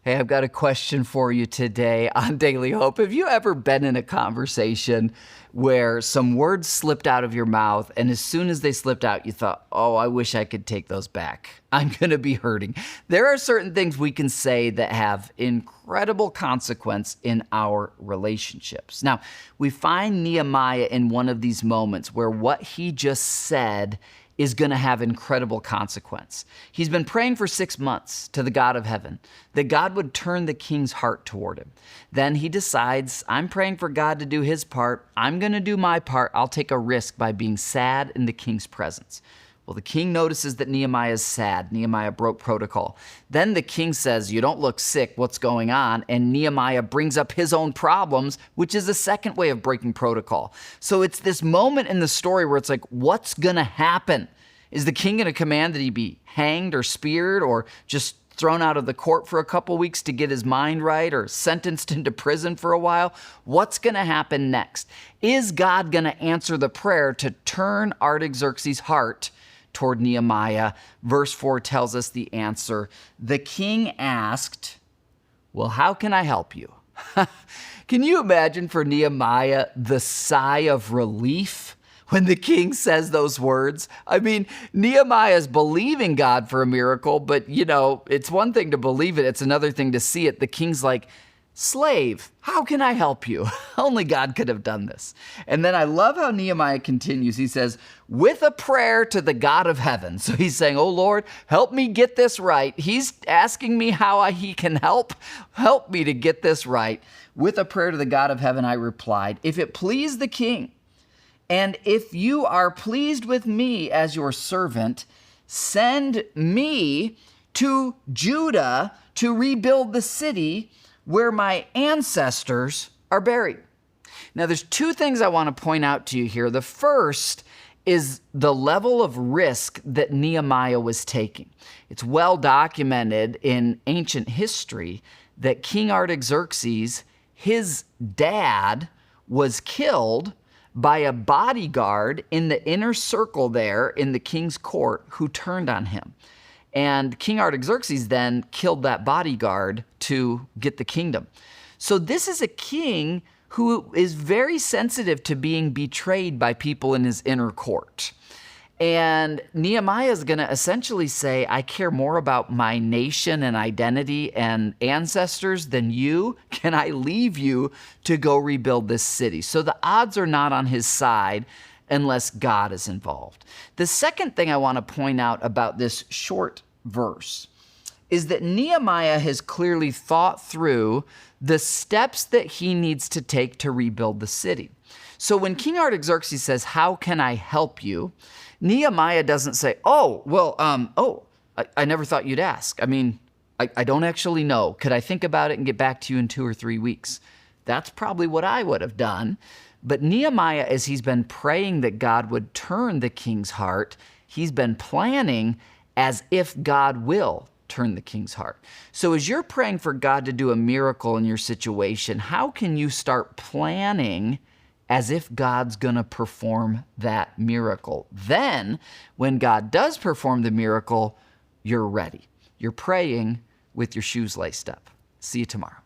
Hey, I've got a question for you today on Daily Hope. Have you ever been in a conversation where some words slipped out of your mouth, and as soon as they slipped out, you thought, oh, I wish I could take those back. I'm going to be hurting. There are certain things we can say that have incredible consequence in our relationships. Now, we find Nehemiah in one of these moments where what he just said is going to have incredible consequence. He's been praying for 6 months to the God of heaven that God would turn the king's heart toward him. Then he decides, I'm praying for God to do his part. I'm going to do my part. I'll take a risk by being sad in the king's presence. Well, the king notices that Nehemiah is sad. Nehemiah broke protocol. Then the king says, you don't look sick. What's going on? And Nehemiah brings up his own problems, which is a second way of breaking protocol. So it's this moment in the story where it's like, what's going to happen? Is the king going to command that he be hanged or speared or just thrown out of the court for a couple weeks to get his mind right or sentenced into prison for a while? What's going to happen next? Is God going to answer the prayer to turn Artaxerxes' heart toward Nehemiah? Verse 4 tells us the answer. The king asked, well, how can I help you? Can you imagine for Nehemiah the sigh of relief when the king says those words? I mean, Nehemiah is believing God for a miracle, but it's one thing to believe it. It's another thing to see it. The king's like, slave, how can I help you? Only God could have done this. And then I love how Nehemiah continues. He says, with a prayer to the God of heaven. So he's saying, oh Lord, help me get this right. He's asking me how he can help me to get this right. With a prayer to the God of heaven, I replied, if it please the king, and if you are pleased with me as your servant, send me to Judah to rebuild the city where my ancestors are buried. Now, there's two things I want to point out to you here. The first is the level of risk that Nehemiah was taking. It's well documented in ancient history that King Artaxerxes, his dad, was killed by a bodyguard in the inner circle there in the king's court who turned on him. And King Artaxerxes then killed that bodyguard to get the kingdom. So this is a king who is very sensitive to being betrayed by people in his inner court. And Nehemiah is going to essentially say, I care more about my nation and identity and ancestors than you. Can I leave you to go rebuild this city? So the odds are not on his side unless God is involved. The second thing I want to point out about this short verse is that Nehemiah has clearly thought through the steps that he needs to take to rebuild the city. So when King Artaxerxes says, how can I help you? Nehemiah doesn't say, I never thought you'd ask. I mean, I don't actually know. Could I think about it and get back to you in 2 or 3 weeks? That's probably what I would have done. But Nehemiah, as he's been praying that God would turn the king's heart, he's been planning as if God will turn the king's heart. So as you're praying for God to do a miracle in your situation, how can you start planning as if God's going to perform that miracle? Then, when God does perform the miracle, you're ready. You're praying with your shoes laced up. See you tomorrow.